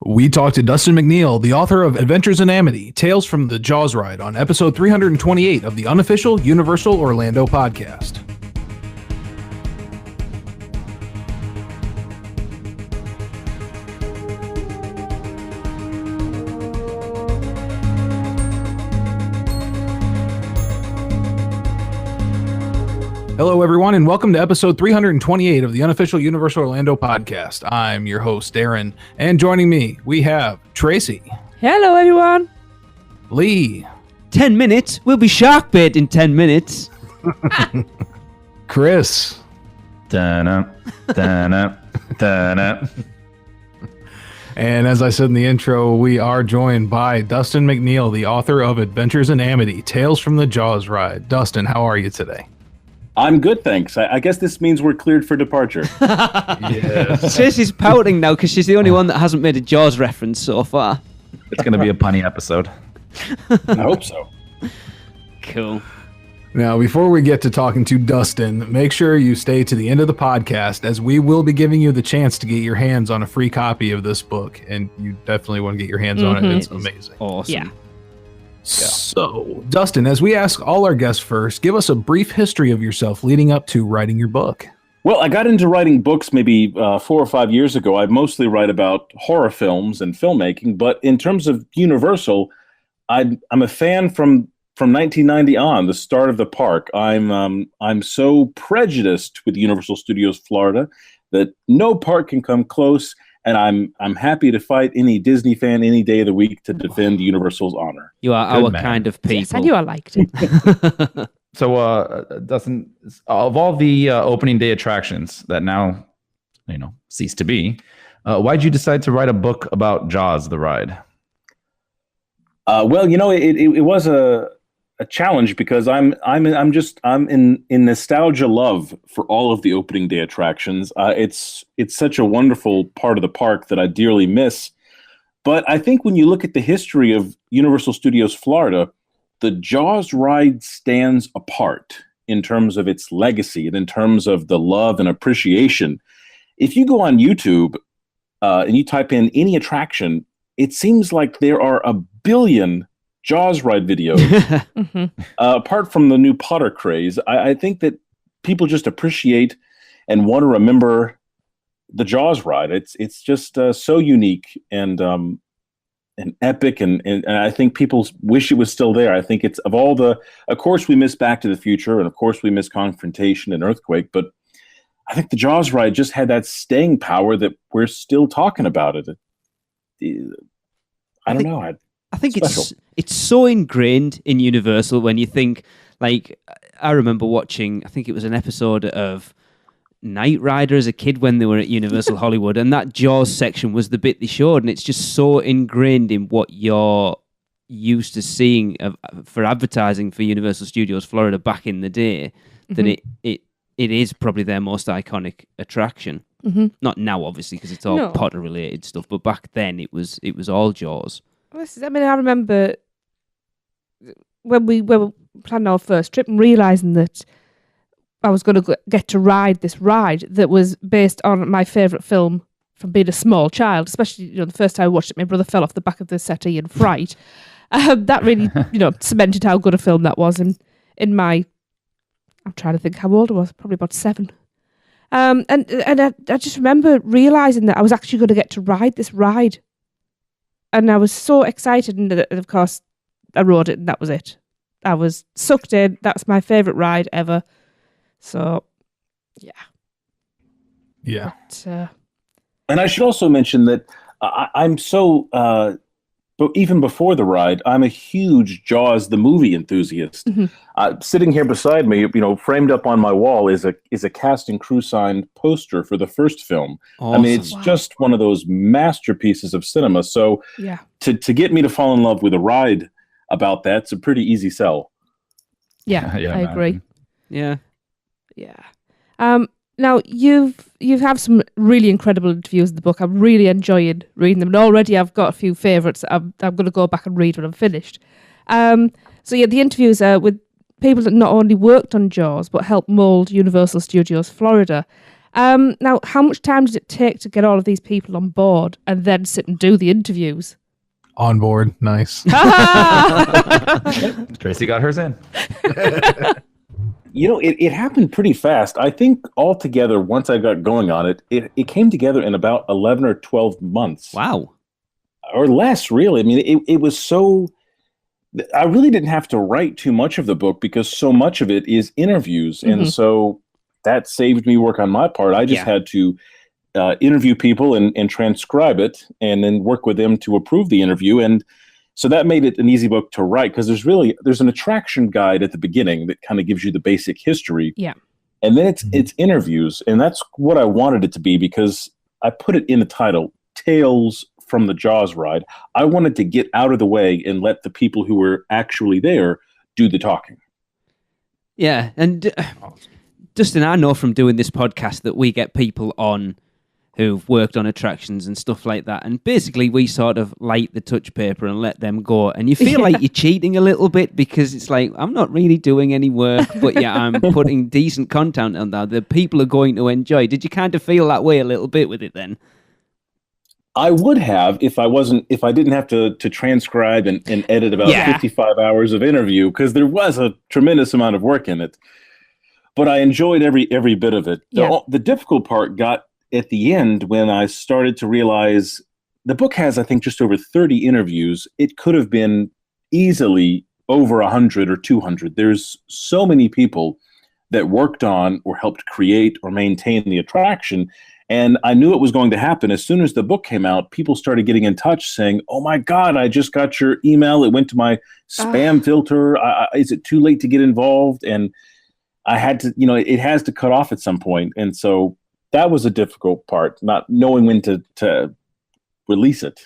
We talked to Dustin McNeill, the author of Adventures in Amity, Tales from the Jaws Ride, on episode 328 of the Unofficial Universal Orlando podcast. Hello, everyone, and welcome to episode 328 of the Unofficial Universal Orlando podcast. I'm your host, Darren, and joining me, we have Tracy. Hello, everyone. Lee. 10 minutes? We'll be shark bait in 10 minutes. Chris. Da-na, da-na, da-na. And as I said in the intro, we are joined by Dustin McNeill, the author of Adventures in Amity, Tales from the Jaws Ride. Dustin, how are you today? I'm good, thanks. I guess this means we're cleared for departure. Yes. Tracy's pouting now because she's the only one that hasn't made a Jaws reference so far. It's going to be a punny episode. I hope so. Cool. Now, before we get to talking to Dustin, make sure you stay to the end of the podcast, as we will be giving you the chance to get your hands on a free copy of this book, and you definitely want to get your hands on it. It's amazing. Awesome. Yeah. So, Dustin, as we ask all our guests first, give us a brief history of yourself leading up to writing your book. Well, I got into writing books maybe 4 or 5 years ago. I mostly write about horror films and filmmaking, but in terms of Universal, I'm a fan from 1990 on, the start of the park. I'm so prejudiced with Universal Studios Florida that no park can come close. And I'm happy to fight any Disney fan any day of the week to defend Universal's honor. You are Good our man. kind of people. Yes, I knew I liked it. So, Dustin, of all the opening day attractions that now, cease to be, why'd you decide to write a book about Jaws, the ride? Well, it was a challenge because I'm in nostalgia love for all of the opening day attractions. It's such a wonderful part of the park that I dearly miss. But I think when you look at the history of Universal Studios Florida, the Jaws ride stands apart in terms of its legacy and in terms of the love and appreciation. If you go on YouTube and you type in any attraction, it seems like there are a billion Jaws ride videos. Apart from the new Potter craze, I think that people just appreciate and want to remember the Jaws ride. It's just so unique and epic, and I think people wish it was still there. I think it's of course we miss Back to the Future, and of course we miss Confrontation and Earthquake, but I think the Jaws ride just had that staying power that we're still talking about it. I don't know. I think it's so ingrained in Universal when you think, like, I remember watching, I think it was an episode of Knight Rider as a kid when they were at Universal Hollywood, and that Jaws section was the bit they showed, and it's just so ingrained in what you're used to seeing for advertising for Universal Studios Florida back in the day, that it is probably their most iconic attraction. Not now, obviously, because it's all Potter-related stuff, but back then it was all Jaws. I remember when we were planning our first trip and realising that I was going to get to ride this ride that was based on my favourite film from being a small child, especially the first time I watched it, my brother fell off the back of the settee in fright. That really cemented how good a film that was. And I'm trying to think how old I was, probably about 7. And I just remember realising that I was actually going to get to ride this ride. And I was so excited, and of course, I rode it, and that was it. I was sucked in. That's my favourite ride ever. So, yeah. Yeah. But, And I should also mention that I'm so, but even before the ride, I'm a huge Jaws the movie enthusiast. Sitting here beside me, framed up on my wall is a cast and crew signed poster for the first film. Awesome. I mean, it's just one of those masterpieces of cinema. So yeah. to get me to fall in love with a ride about that's a pretty easy sell. Yeah, I agree. Yeah. Yeah. Now, you've have some really incredible interviews in the book. I'm really enjoying reading them. And already I've got a few favourites that I'm going to go back and read when I'm finished. So, yeah, the interviews are with people that not only worked on Jaws, but helped mould Universal Studios Florida. Now, how much time did it take to get all of these people on board and then sit and do the interviews? On board. Nice. Tracy got hers in. It happened pretty fast. I think altogether, once I got going on it, it came together in about 11 or 12 months. Wow. Or less, really. I mean, it was so... I really didn't have to write too much of the book because so much of it is interviews. Mm-hmm. And so that saved me work on my part. I just had to interview people and transcribe it and then work with them to approve the interview. And so that made it an easy book to write because there's an attraction guide at the beginning that kind of gives you the basic history. Yeah. And then it's interviews. And that's what I wanted it to be because I put it in the title, Tales from the Jaws Ride. I wanted to get out of the way and let the people who were actually there do the talking. Yeah. And Dustin, I know from doing this podcast that we get people on who've worked on attractions and stuff like that. And basically we sort of light the touch paper and let them go. And you feel like you're cheating a little bit because it's like, I'm not really doing any work, but I'm putting decent content on that that people are going to enjoy. Did you kind of feel that way a little bit with it then? I would have if I didn't have to transcribe and edit about 55 hours of interview because there was a tremendous amount of work in it. But I enjoyed every bit of it. The difficult part got at the end when I started to realize the book has, I think, just over 30 interviews. It could have been easily over 100 or 200. There's so many people that worked on or helped create or maintain the attraction. And I knew it was going to happen. As soon as the book came out, people started getting in touch saying, oh my God, I just got your email. It went to my spam filter. Is it too late to get involved? And I had to, it has to cut off at some point. And so that was a difficult part, not knowing when to release it.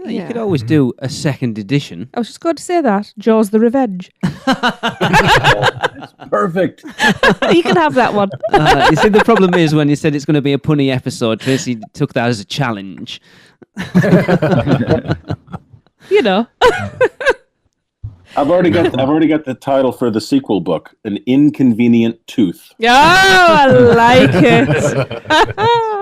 You could always do a second edition. I was just going to say that. Jaws the Revenge. That's perfect. You can have that one. You see, the problem is when you said it's going to be a punny episode, Tracy took that as a challenge. I've already got the title for the sequel book, An Inconvenient Tooth. Oh, I like it.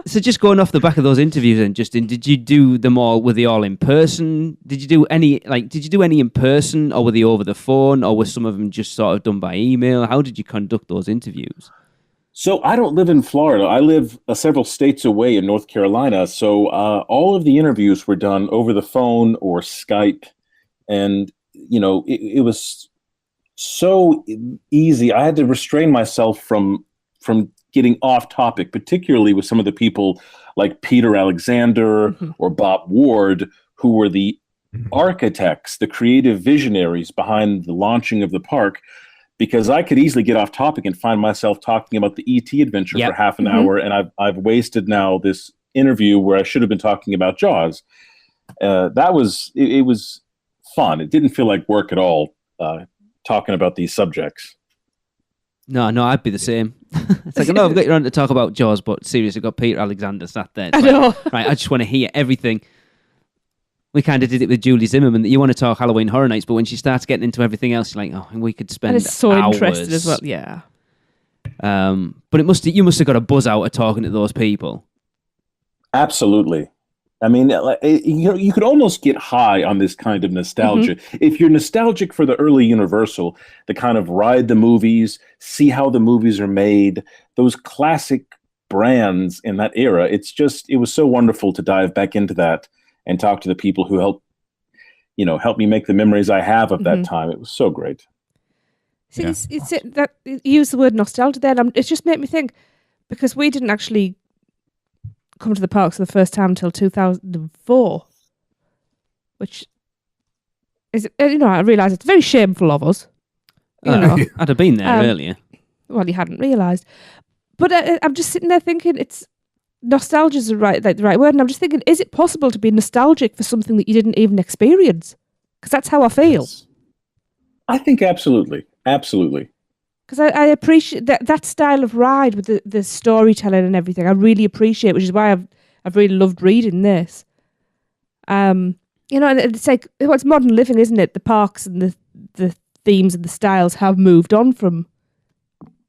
So just going off the back of those interviews then, Justin, did you do them all, were they all in person? Did you do any in person or were they over the phone or were some of them just sort of done by email? How did you conduct those interviews? So I don't live in Florida. I live several states away in North Carolina. So all of the interviews were done over the phone or Skype. And it was so easy. I had to restrain myself from getting off topic, particularly with some of the people like Peter Alexander or Bob Ward, who were the architects, the creative visionaries behind the launching of the park, because I could easily get off topic and find myself talking about the E.T. adventure for half an hour, and I've wasted now this interview where I should have been talking about Jaws. It was fun. It didn't feel like work at all, talking about these subjects. No, I'd be the same. It's like, I know I've got you on to talk about Jaws, but seriously, I've got Peter Alexander sat there. I know. Right, I just want to hear everything. We kind of did it with Julie Zimmerman, that you want to talk Halloween Horror Nights, but when she starts getting into everything else, you're like, oh, we could spend hours. And it's so interested as well, yeah. But you must have got a buzz out of talking to those people. Absolutely. I mean, you could almost get high on this kind of nostalgia. If you're nostalgic for the early Universal, the kind of ride the movies, see how the movies are made, those classic brands in that era, it was so wonderful to dive back into that and talk to the people who helped me make the memories I have of that time. It was so great. See, it's that you use the word nostalgia there. It's just made me think, because we didn't actually come to the parks for the first time until 2004, which is, I realise it's very shameful of us. I'd have been there earlier. Well, you hadn't realised. But I'm just sitting there thinking, nostalgia is the right word, and I'm just thinking, is it possible to be nostalgic for something that you didn't even experience? Because that's how I feel. Yes. I think absolutely. Because I appreciate that style of ride with the storytelling and everything. I really appreciate, which is why I've really loved reading this. And it's like, it's modern living, isn't it? The parks and the themes and the styles have moved on from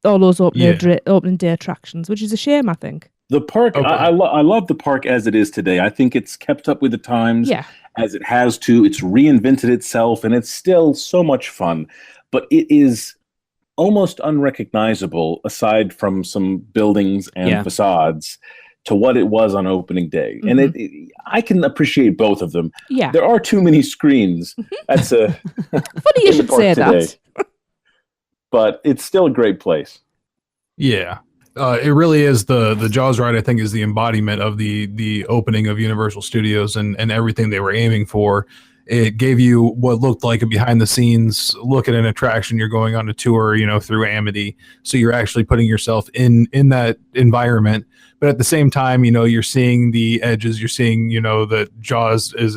all those opening day attractions, which is a shame, I think. The park, Okay. I love the park as it is today. I think it's kept up with the times as it has to. It's reinvented itself, and it's still so much fun. But it is almost unrecognizable, aside from some buildings and facades, to what it was on opening day. And I can appreciate both of them. Yeah. There are too many screens. That's a funny you should say that. But it's still a great place. Yeah. It really is the Jaws ride, I think, is the embodiment of the opening of Universal Studios and everything they were aiming for. It gave you what looked like a behind the scenes look at an attraction. You're going on a tour, through Amity. So you're actually putting yourself in that environment. But at the same time, you're seeing the edges. You're seeing, that Jaws is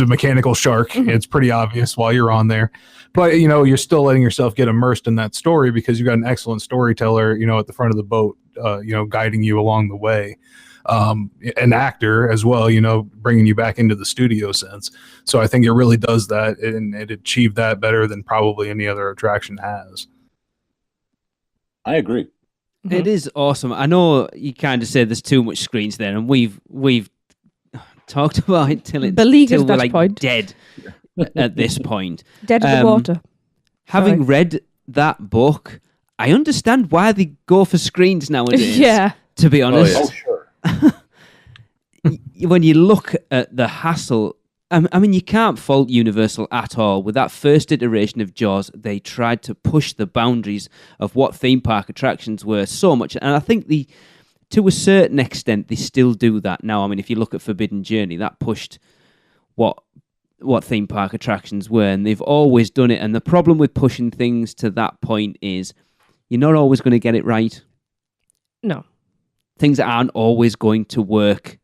a mechanical shark. It's pretty obvious while you're on there. But, you're still letting yourself get immersed in that story because you've got an excellent storyteller, at the front of the boat, guiding you along the way. An actor as well, bringing you back into the studio sense. So I think it really does that, and it achieved that better than probably any other attraction has. I agree. It is awesome. I know you kind of say there's too much screens there, and we've talked about it till we're like dead at this point. Dead in the water. Having read that book, I understand why they go for screens nowadays. Yeah. To be honest. Oh, sure. When you look at the hassle, I mean, you can't fault Universal at all. With that first iteration of Jaws, they tried to push the boundaries of what theme park attractions were so much. And I think to a certain extent, they still do that now. I mean, if you look at Forbidden Journey, that pushed what theme park attractions were, and they've always done it. And the problem with pushing things to that point is you're not always going to get it right. No. Things aren't always going to work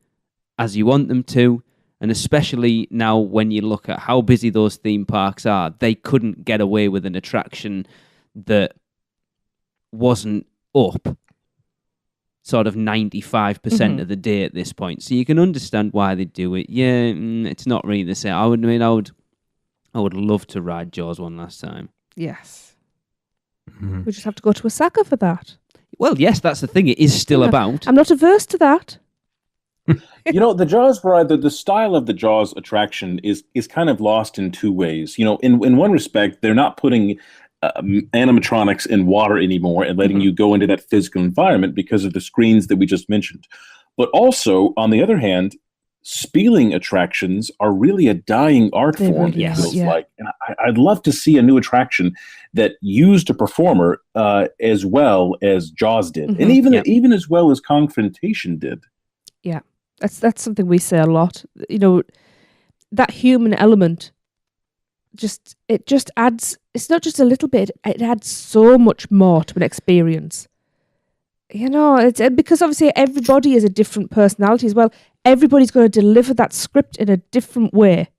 as you want them to. And especially now when you look at how busy those theme parks are, they couldn't get away with an attraction that wasn't up sort of 95% of the day at this point. So you can understand why they do it. Yeah, it's not really the same. I would love to ride Jaws one last time. Yes. We just have to go to Osaka for that. Well, yes, that's the thing. It is still about. I'm not averse to that. The Jaws ride, the style of the Jaws attraction is kind of lost in two ways. In one respect, they're not putting animatronics in water anymore and letting you go into that physical environment because of the screens that we just mentioned. But also, on the other hand, spieling attractions are really a dying art form, it feels like. And I'd love to see a new attraction that used a performer as well as Jaws did, and even as well as Confrontation did. Yeah. That's something we say a lot. That human element just adds. It's not just a little bit. It adds so much more to an experience. It's because obviously everybody is a different personality as well. Everybody's going to deliver that script in a different way.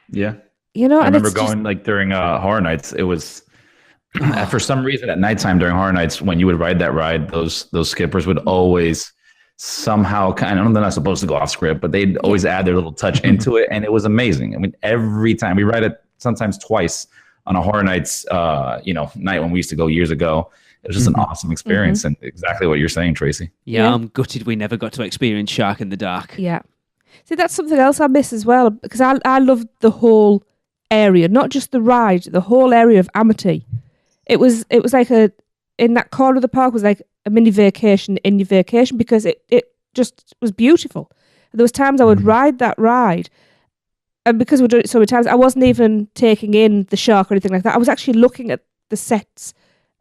Yeah. I remember going during Horror Nights. It was for some reason at nighttime during Horror Nights when you would ride that ride, those skippers would always somehow I know they're not supposed to go off script, but they'd always add their little touch into it, and it was amazing. I mean, every time we ride it, sometimes twice on a Horror Nights, night when we used to go years ago. It was just an awesome experience, and exactly what you're saying, Tracy. Yeah, I'm gutted we never got to experience Shark in the Dark. Yeah, see, that's something else I miss as well, because I loved the whole area, not just the ride, the whole area of Amity. It was like in that corner of the park was like a mini vacation in your vacation, because it just was beautiful. There was times I would ride that ride, and because we're doing it so many times, I wasn't even taking in the shark or anything like that. I was actually looking at the sets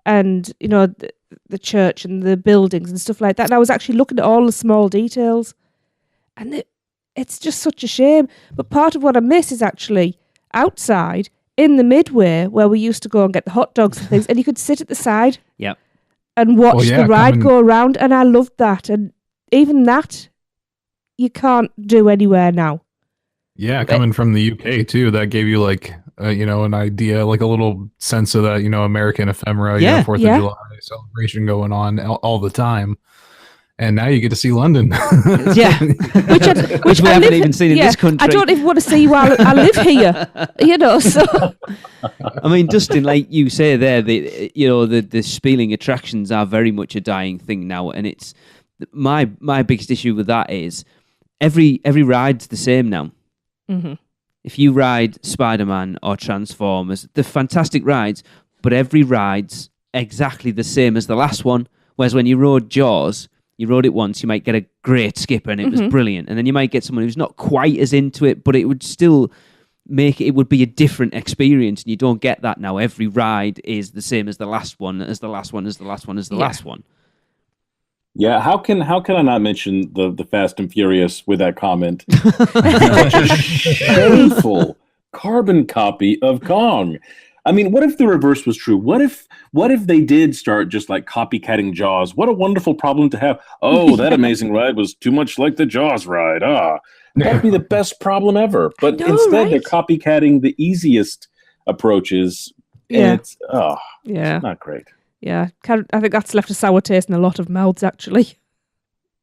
and the church and the buildings and stuff like that. And I was actually looking at all the small details, and it's just such a shame. But part of what I miss is actually outside in the midway where we used to go and get the hot dogs and things, and you could sit at the side and watch the ride go around, and I loved that. And even that you can't do anywhere now. Yeah, coming from the UK too, that gave you like an idea, like a little sense of that, American ephemera, 4th of July celebration going on all the time. And now you get to see London. Yeah, which we haven't even seen in this country. I don't even want to see while I live here, So, I mean, Dustin, like you say there, the spieling attractions are very much a dying thing now, and it's my biggest issue with that is every ride's the same now. Mm-hmm. If you ride Spider-Man or Transformers, they're fantastic rides, but every ride's exactly the same as the last one. Whereas when you rode Jaws, you rode it once, you might get a great skipper and it was brilliant. And then you might get someone who's not quite as into it, but it would still it would be a different experience. And you don't get that now. Every ride is the same as the last one, as the last one, as the last one, as the last one. Yeah, how can I not mention the Fast and Furious with that comment? Such a shameful carbon copy of Kong. I mean, what if the reverse was true? What if they did start just like copycatting Jaws? What a wonderful problem to have. Oh, that amazing ride was too much like the Jaws ride. That'd be the best problem ever. But instead, they're copycatting the easiest approaches. And it's not great. Yeah, I think that's left a sour taste in a lot of mouths, actually.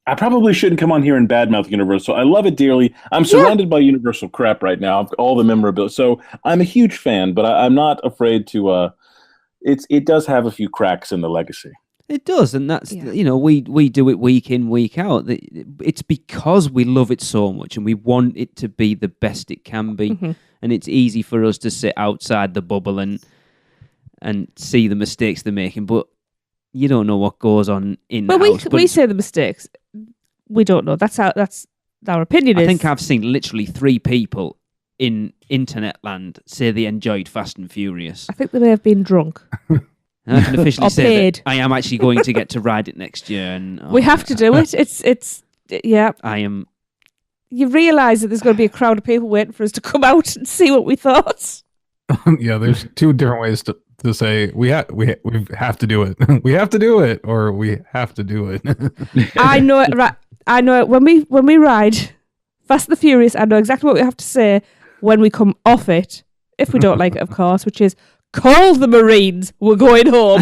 I probably shouldn't come on here and badmouth Universal. I love it dearly. I'm surrounded by Universal crap right now, all the memorabilia. So I'm a huge fan, but I'm not afraid to. It does have a few cracks in the legacy. It does, and that's we do it week in, week out. It's because we love it so much, and we want it to be the best it can be. Mm-hmm. And it's easy for us to sit outside the bubble and see the mistakes they're making, but you don't know what goes on in the house. We say the mistakes. We don't know. That's our opinion. I think I've seen literally 3 people in internet land say they enjoyed Fast and Furious. I think they may have been drunk. I can officially say that I am actually going to get to ride it next year, and we have to do it. It's I am. You realise that there's going to be a crowd of people waiting for us to come out and see what we thought. Yeah, there's 2 different ways to say we have to do it. We have to do it, or we have to do it. I know it. Right, I know it. When we ride Fast and the Furious, I know exactly what we have to say when we come off it. If we don't like it, of course, which is call the Marines. We're going home.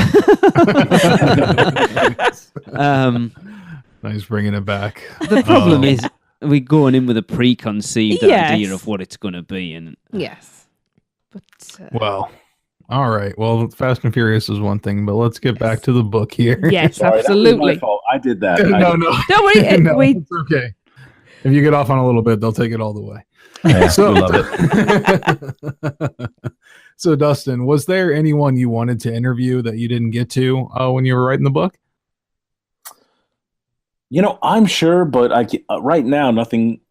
Nice bringing it back. The problem is we're going in with a preconceived idea of what it's going to be, and yes, but well. All right. Well, Fast and Furious is one thing, but let's get back to the book here. Yes, sorry, absolutely. That was my fault. I did that. No. Don't worry. No, it's okay. If you get off on a little bit, they'll take it all the way. Yeah, so love it. So, Dustin, was there anyone you wanted to interview that you didn't get to when you were writing the book? I'm sure, but right now nothing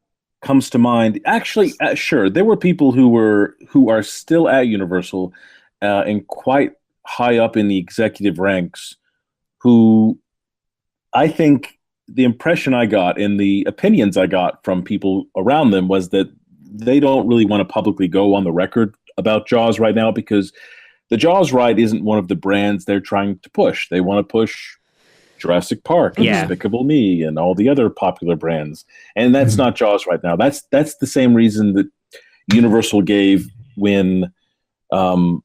comes to mind. Actually, sure, there were people who are still at Universal. And quite high up in the executive ranks, who I think the impression I got and the opinions I got from people around them was that they don't really want to publicly go on the record about Jaws right now because the Jaws ride isn't one of the brands they're trying to push. They want to push Jurassic Park, and Despicable Me, and all the other popular brands. And that's not Jaws right now. That's the same reason that Universal gave when I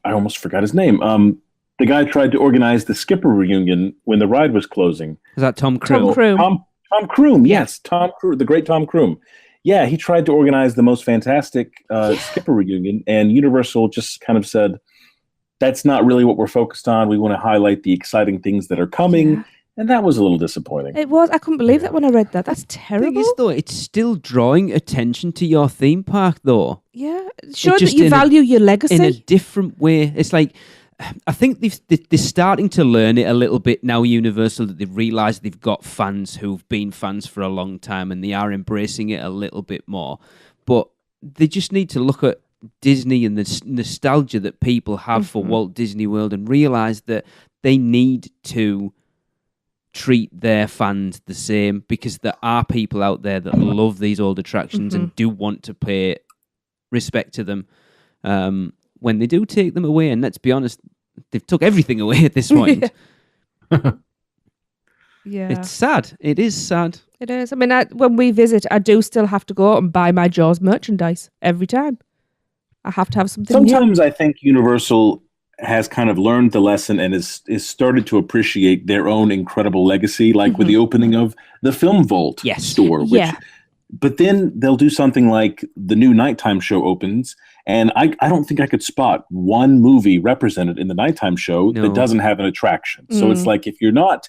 almost forgot his name. The guy tried to organize the Skipper reunion when the ride was closing. Is that Tom Cruise? Tom Cruise, yes. Tom Cruise, the great Tom Cruise. Yeah, he tried to organize the most fantastic Skipper reunion, and Universal just kind of said, that's not really what we're focused on. We want to highlight the exciting things that are coming. Yeah. And that was a little disappointing. It was. I couldn't believe that when I read that. That's terrible. The thing is, though, it's still drawing attention to your theme park, though. Yeah. Showing that you value your legacy. In a different way. It's like, I think they're starting to learn it a little bit now, Universal, that they've realised they've got fans who've been fans for a long time and they are embracing it a little bit more. But they just need to look at Disney and the nostalgia that people have for Walt Disney World and realise that they need to treat their fans the same, because there are people out there that love these old attractions and do want to pay respect to them when they do take them away. And let's be honest, they've took everything away at this point. Yeah. It's sad. It is sad. It is. I mean, when we visit, I do still have to go out and buy my Jaws merchandise every time. I have to have something Sometimes new. I think Universal has kind of learned the lesson and is started to appreciate their own incredible legacy, like with the opening of the Film Vault store. Which, but then they'll do something like the new nighttime show opens, and I don't think I could spot one movie represented in the nighttime show that doesn't have an attraction. So it's like, if you're not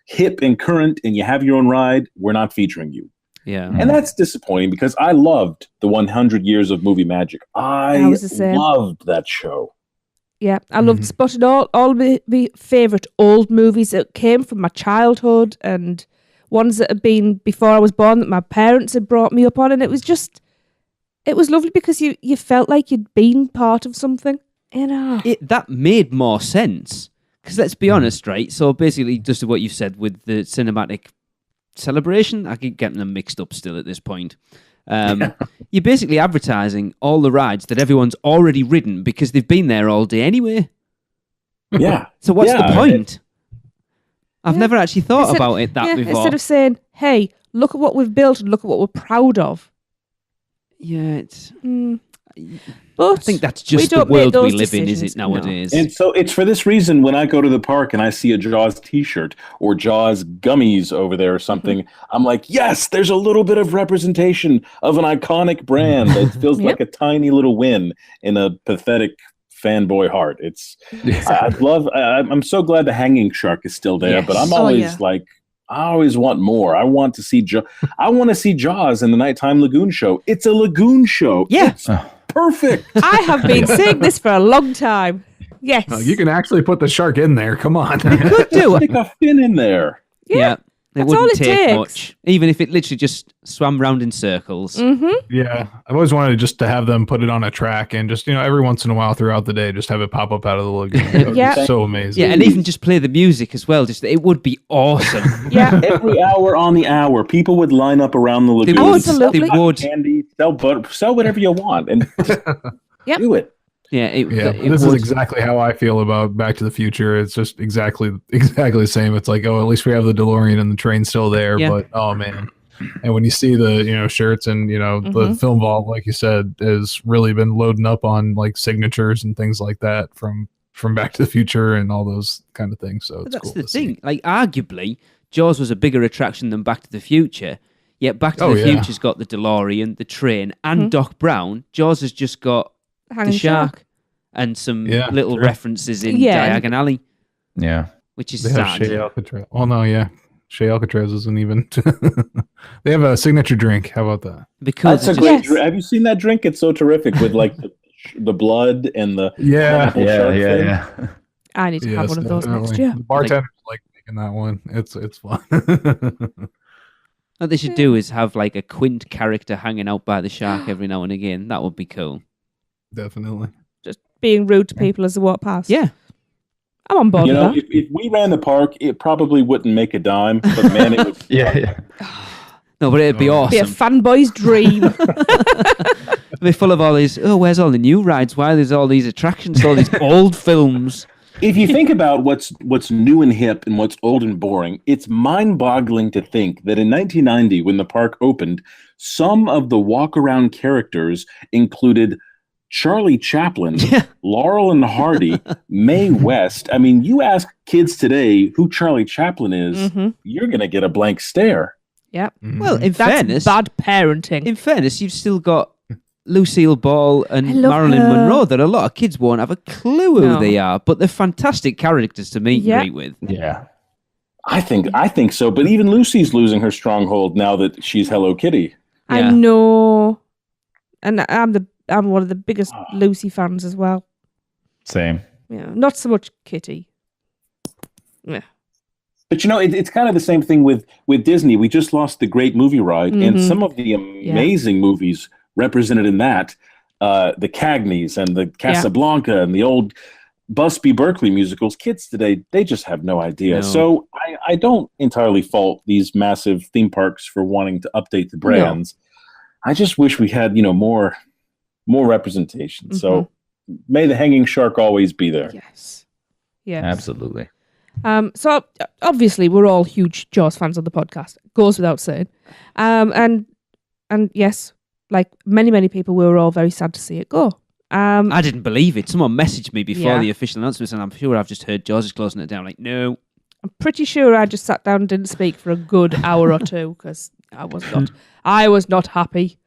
hip and current and you have your own ride, we're not featuring you. Yeah. And that's disappointing because I loved the 100 Years of Movie Magic. I loved that show. Yeah, I loved spotting all the favourite old movies that came from my childhood and ones that had been before I was born that my parents had brought me up on. And it was lovely because you felt like you'd been part of something, you know. That made more sense. Because let's be honest, right? So basically, just what you said with the cinematic celebration, I keep getting them mixed up still at this point. You're basically advertising all the rides that everyone's already ridden because they've been there all day anyway. Yeah. So what's the point? I've never actually thought about it before. Instead of saying, hey, look at what we've built and look at what we're proud of. Yeah, it's... But I think that's just the world we live in, is it, nowadays? And so it's for this reason when I go to the park and I see a Jaws t-shirt or Jaws gummies over there or something, I'm like, yes, there's a little bit of representation of an iconic brand that feels like a tiny little win in a pathetic fanboy heart. I'm so glad the hanging shark is still there, but I'm always like, I always want more. I want to see Jaws in the Nighttime Lagoon show. It's a lagoon show. Yeah. It's perfect. I have been saying this for a long time. Yes. You can actually put the shark in there. Come on. You could do Stick a fin in there. Yeah. It That's wouldn't all it take takes. much. Even if it literally just swam round in circles. Yeah. I've always wanted just to have them put it on a track and just, every once in a while throughout the day, just have it pop up out of the lagoon. That would be so amazing. Yeah, and even just play the music as well. It would be awesome. Every hour on the hour, people would line up around the lagoon. Absolutely. They would. Candy, sell butter, sell whatever you want, and do it. This is exactly how I feel about Back to the Future. It's just exactly the same. It's like, at least we have the DeLorean and the train's still there. Yeah. But oh man, and when you see the shirts and the film vault, like you said, has really been loading up on like signatures and things like that from Back to the Future and all those kind of things. So it's that's cool the thing. Like arguably, Jaws was a bigger attraction than Back to the Future. Yet Back to the Future's got the DeLorean, the train, and Doc Brown. Jaws has just got the shark and some little references in Diagon Alley. Yeah. Which is they sad. Have Shea Alcatraz. Oh, no, yeah. Shea Alcatraz isn't even... They have a signature drink. How about that? Because that's a great drink. Have you seen that drink? It's so terrific with like the blood and the... Yeah. I need to have one of those next year. The bartender's like making that one. It's fun. What they should do is have like a Quint character hanging out by the shark every now and again. That would be cool. Definitely. Just being rude to people as they walk past. Yeah. I'm on board with that. If we ran the park, it probably wouldn't make a dime, but man, it would... No, but it'd be awesome. It'd be a fanboy's dream. It'd be full of all these, where's all the new rides? Why there's all these attractions, all these old films? If you think about what's new and hip and what's old and boring, it's mind-boggling to think that in 1990, when the park opened, some of the walk-around characters included Charlie Chaplin, Laurel and Hardy, Mae West. I mean, you ask kids today who Charlie Chaplin is, you're going to get a blank stare. Yep. Well, in fairness, bad parenting. In fairness, you've still got Lucille Ball and Marilyn her. Monroe that a lot of kids won't have a clue who they are, but they're fantastic characters to meet and greet with. Yeah. I think so, but even Lucy's losing her stronghold now that she's Hello Kitty. I know. And I'm one of the biggest Lucy fans as well. Same. Yeah, not so much Kitty. Yeah. But it's kind of the same thing with Disney. We just lost the Great Movie Ride, and some of the amazing movies represented in that, the Cagneys and the Casablanca and the old Busby Berkeley musicals. Kids today, they just have no idea. No. So I don't entirely fault these massive theme parks for wanting to update the brands. No. I just wish we had more representation. So may the hanging shark always be there. Yes. Absolutely. So obviously we're all huge Jaws fans on the podcast. Goes without saying. And yes, like many people, we were all very sad to see it go. I didn't believe it. Someone messaged me before Yeah. the official announcement, and I'm sure I've just heard Jaws is closing it down. Like, no. I'm pretty sure I just sat down and didn't speak for a good hour or two because I was not happy.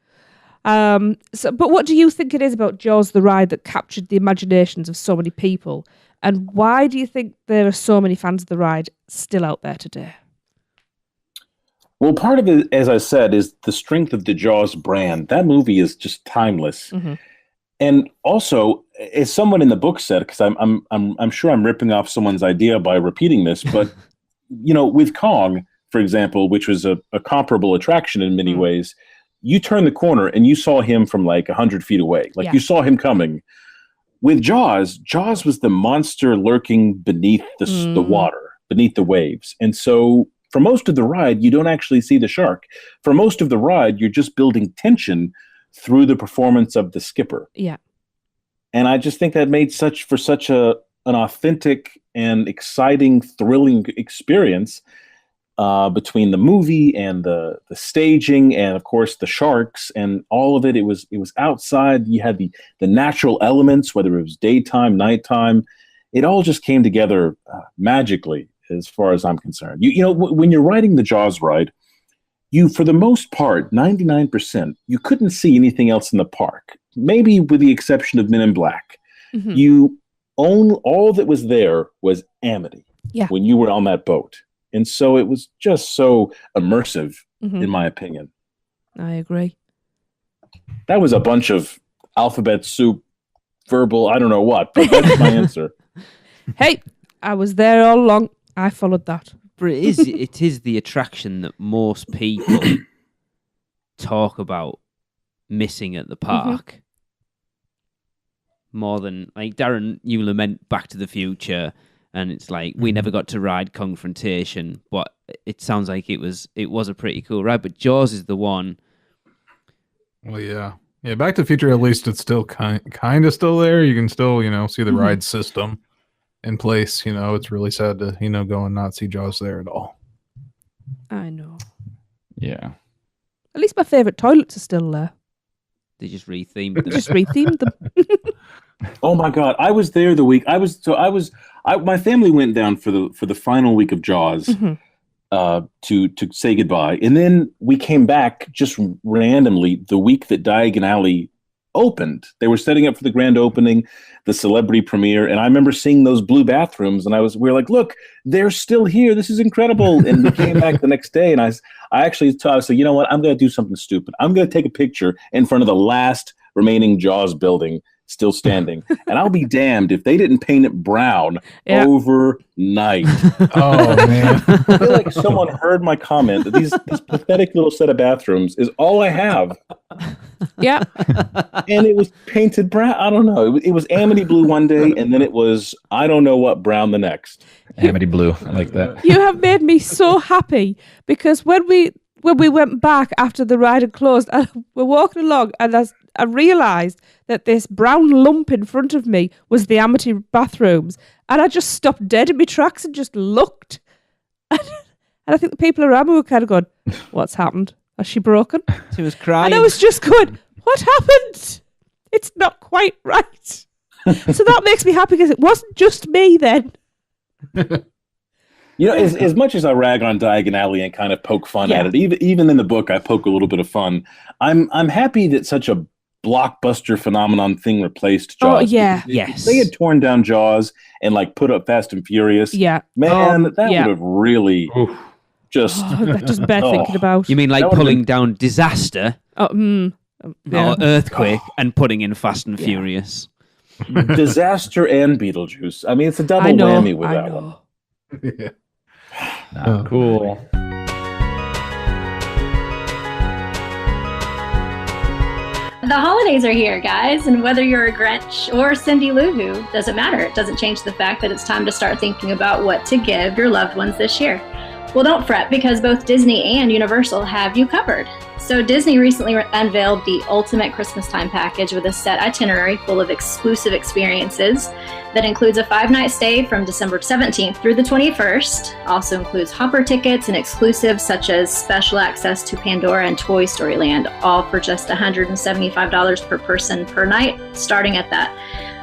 But what do you think it is about Jaws the ride that captured the imaginations of so many people? And why do you think there are so many fans of the ride still out there today? Well, part of it, as I said, is the strength of the Jaws brand. That movie is just timeless. Mm-hmm. And also, as someone in the book said, because I'm sure I'm ripping off someone's idea by repeating this, but with Kong, for example, which was a comparable attraction in many ways, you turn the corner and you saw him from like 100 feet away. Like you saw him coming. With Jaws was the monster lurking beneath the water, beneath the waves. And so for most of the ride, you don't actually see the shark. For most of the ride, you're just building tension through the performance of the skipper. Yeah. And I just think that made such an authentic and exciting, thrilling experience between the movie and the staging and, of course, the sharks and all of it. It was outside. You had the natural elements, whether it was daytime, nighttime. It all just came together magically, as far as I'm concerned. When you're riding the Jaws ride, you, for the most part, 99%, you couldn't see anything else in the park, maybe with the exception of Men in Black. Mm-hmm. All that was there was Amity when you were on that boat. And so it was just so immersive, in my opinion. I agree. That was a bunch of alphabet soup, verbal, I don't know what, but that's my answer. Hey, I was there all along. I followed that. But it is the attraction that most people talk about missing at the park. More than, like, Darren, you lament Back to the Future, and it's like, we never got to ride Confrontation, but it sounds like it was a pretty cool ride. But Jaws is the one. Well, yeah. Yeah, Back to the Future, at least it's still kind of still there. You can still, see the ride system in place. It's really sad to, go and not see Jaws there at all. I know. Yeah. At least my favourite toilets are still there. They just rethemed them. Just rethemed them. Oh my God! I was there the week. My family went down for the final week of Jaws to say goodbye, and then we came back just randomly the week that Diagon Alley opened. They were setting up for the grand opening, the celebrity premiere, and I remember seeing those blue bathrooms, and we were like, "Look, they're still here. This is incredible!" And we came back the next day, and I said, "You know what? I'm going to do something stupid. I'm going to take a picture in front of the last remaining Jaws building still standing, and I'll be damned if they didn't paint it brown overnight." Oh man! I feel like someone heard my comment that this pathetic little set of bathrooms is all I have. Yeah, and it was painted brown. I don't know. It was Amity blue one day, and then it was I don't know what brown the next. Amity blue. I like that. You have made me so happy because when we went back after the ride had closed, we're walking along, and I realised that this brown lump in front of me was the Amity bathrooms, and I just stopped dead in my tracks and just looked. And I think the people around me were kind of going, "What's happened? Has she broken?" She was crying. And I was just going, "What happened? It's not quite right." So that makes me happy because it wasn't just me then. As much as I rag on Diagon Alley and kind of poke fun at it, even in the book, I poke a little bit of fun. I'm happy that such a blockbuster phenomenon thing replaced Jaws. Oh yeah, yes. They had torn down Jaws and put up Fast and Furious. Yeah, man, that would have really just. That just bear thinking about. You mean like pulling down Disaster or Earthquake and putting in Fast and Furious? Disaster and Beetlejuice. I mean, it's a double whammy with that one. Yeah. Cool. The holidays are here, guys, and whether you're a Grinch or Cindy Lou Who, doesn't matter. It doesn't change the fact that it's time to start thinking about what to give your loved ones this year. Well, don't fret, because both Disney and Universal have you covered. So Disney recently unveiled the Ultimate Christmas Time package with a set itinerary full of exclusive experiences that includes a 5-night stay from December 17th through the 21st. Also includes hopper tickets and exclusives such as special access to Pandora and Toy Story Land, all for just $175 per person per night, starting at that.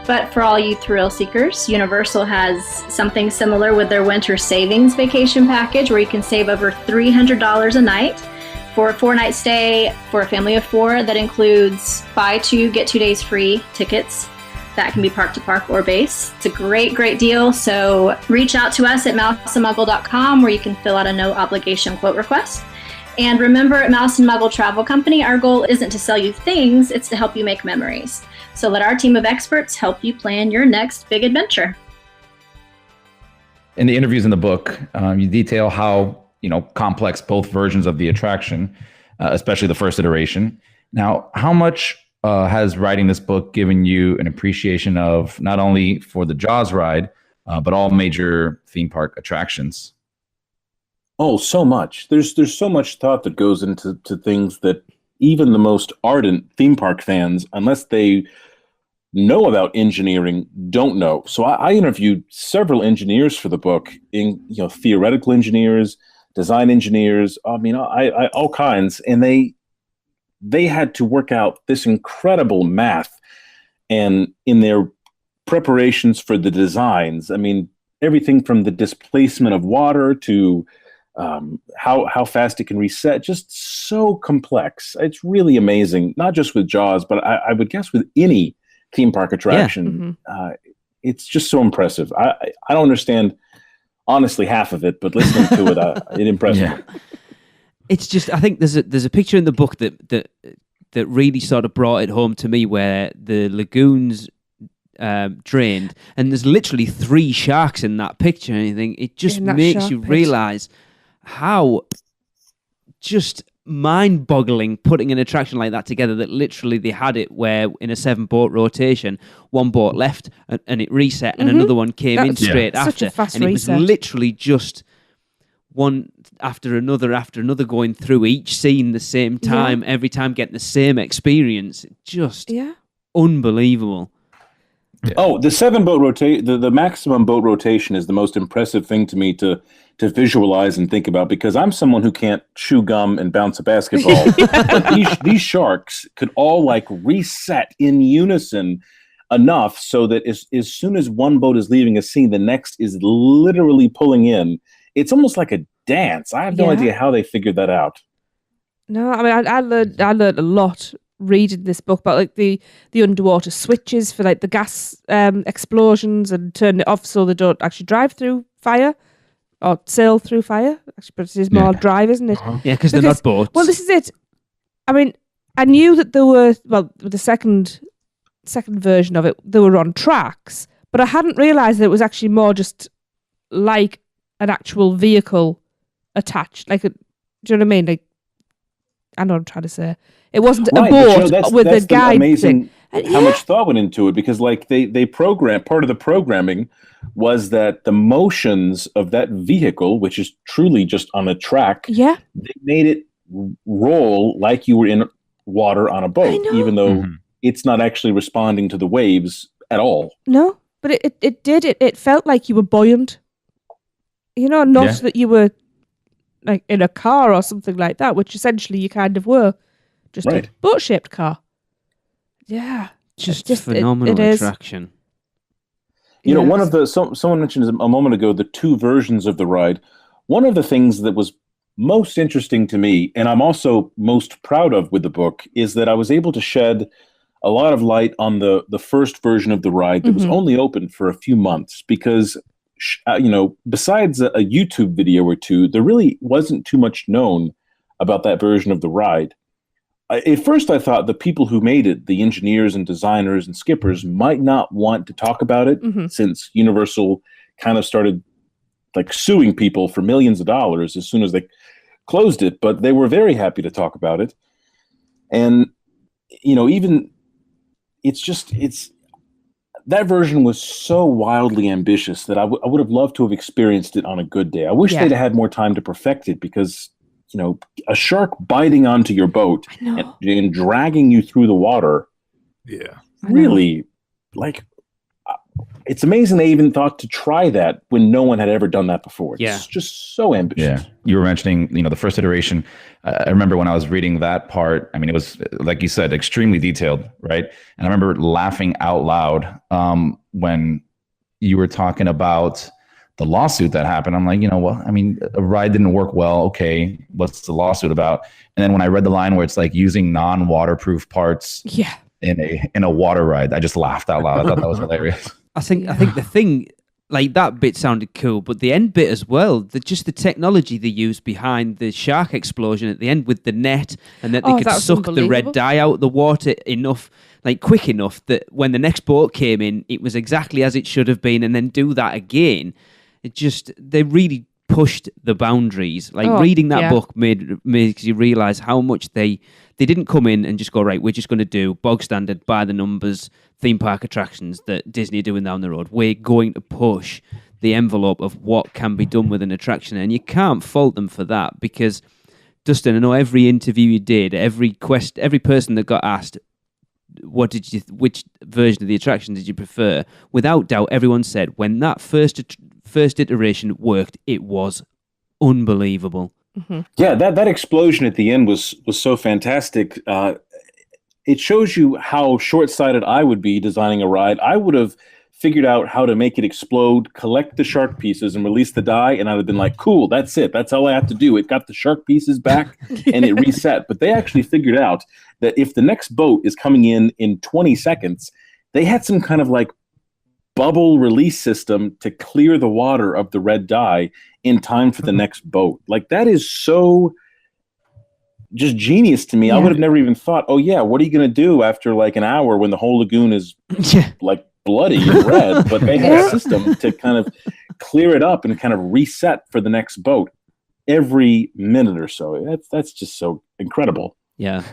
But for all you thrill seekers, Universal has something similar with their winter savings vacation package, where you can save over $300 a night for a 4-night stay for a family of 4 that includes buy 2, get 2 days free tickets that can be park to park or base. It's a great, great deal. So reach out to us at mouseandmuggle.com, where you can fill out a no obligation quote request. And remember, at Mouse and Muggle Travel Company, our goal isn't to sell you things, it's to help you make memories. So let our team of experts help you plan your next big adventure. In the interviews in the book, you detail how complex both versions of the attraction, especially the first iteration. Now, how much has writing this book given you an appreciation of not only for the Jaws ride, but all major theme park attractions? Oh, so much. There's so much thought that goes into things that even the most ardent theme park fans, unless they know about engineering, don't know. So I interviewed several engineers for the book, theoretical engineers, design engineers, I all kinds, and they had to work out this incredible math and in their preparations for the designs. I mean, everything from the displacement of water to how fast it can reset, just so complex. It's really amazing, not just with Jaws, but I would guess with any theme park attraction. Yeah. It's just so impressive. I don't understand, honestly, half of it, but listening to it, it impressed me. It's just, I think there's a picture in the book that really sort of brought it home to me, where the lagoon's drained, and there's literally 3 sharks in that picture, and anything. It just makes you realise how just mind-boggling putting an attraction like that together, that literally they had it where in a 7-boat rotation, 1 boat left and it reset, and another one came in straight after. Such a fast and reset. It was literally just one after another going through each scene the same time, every time getting the same experience. Just unbelievable. Yeah. Oh, the 7-boat rotation, the maximum boat rotation is the most impressive thing to me to visualize and think about, because I'm someone who can't chew gum and bounce a basketball. But these sharks could all reset in unison enough so that as soon as one boat is leaving a scene, the next is literally pulling in. It's almost like a dance. I have no idea how they figured that out. No, I mean, I learned a lot reading this book about the underwater switches for the gas explosions, and turn it off so they don't actually drive through fire or sail through fire. Actually, but it is more drive, isn't it? Yeah, because they're not boats. Well, this is it. I mean, I knew that there were, with the second version of it, they were on tracks, but I hadn't realised that it was actually more just like an actual vehicle attached. Do you know what I mean? I know what I'm trying to say. It wasn't a boat with a guide. Amazing how much thought went into it, because they programmed, part of the programming was that the motions of that vehicle, which is truly just on a track, they made it roll like you were in water on a boat, even though it's not actually responding to the waves at all. No, but it did. It felt like you were buoyant. Not that you were in a car or something like that, which essentially you kind of were. Just a boat-shaped car. Yeah. Just phenomenal attraction. One of the, someone mentioned a moment ago, the 2 versions of the ride. One of the things that was most interesting to me, and I'm also most proud of with the book, is that I was able to shed a lot of light on the first version of the ride that was only open for a few months, because besides a YouTube video or 2, there really wasn't too much known about that version of the ride. At first, I thought the people who made it, the engineers and designers and skippers, might not want to talk about it, since Universal kind of started suing people for millions of dollars as soon as they closed it. But they were very happy to talk about it. And, even that version was so wildly ambitious that I would have loved to have experienced it on a good day. I wish they'd had more time to perfect it, because a shark biting onto your boat and dragging you through the water. Yeah. Really, like, it's amazing they even thought to try that when no one had ever done that before. It's just so ambitious. Yeah. You were mentioning, the first iteration. I remember when I was reading that part, I mean, it was, like you said, extremely detailed, right? And I remember laughing out loud when you were talking about the lawsuit that happened. I'm like, a ride didn't work well. Okay, what's the lawsuit about? And then when I read the line where it's like using non-waterproof parts in a water ride, I just laughed out loud. I thought that was hilarious. I think the thing, like, that bit sounded cool, but the end bit as well, just the technology they used behind the shark explosion at the end with the net, and that they could suck the red dye out of the water quick enough that when the next boat came in, it was exactly as it should have been, and then do that again. They really pushed the boundaries. Reading that book makes you realize how much they didn't come in and just go, right, we're just going to do bog standard, by the numbers theme park attractions that Disney are doing down the road. We're going to push the envelope of what can be done with an attraction, and you can't fault them for that, because, Dustin, I know every interview you did, every person that got asked, which version of the attraction did you prefer? Without doubt, everyone said when that first iteration worked, it was unbelievable. Mm-hmm. Yeah, that explosion at the end was so fantastic. It shows you how short-sighted I would be designing a ride. I would have figured out how to make it explode, collect the shark pieces, and release the die, and I'd have been like, cool, that's it. That's all I have to do. It got the shark pieces back, and it reset. But they actually figured out that if the next boat is coming in 20 seconds, they had some kind of like bubble release system to clear the water of the red dye in time for the next boat. Like, that is so just genius to me. I would have never even thought, what are you going to do after like an hour when the whole lagoon is like bloody and red? But they had a system to kind of clear it up and kind of reset for the next boat every minute or so. That's just so incredible. Yeah.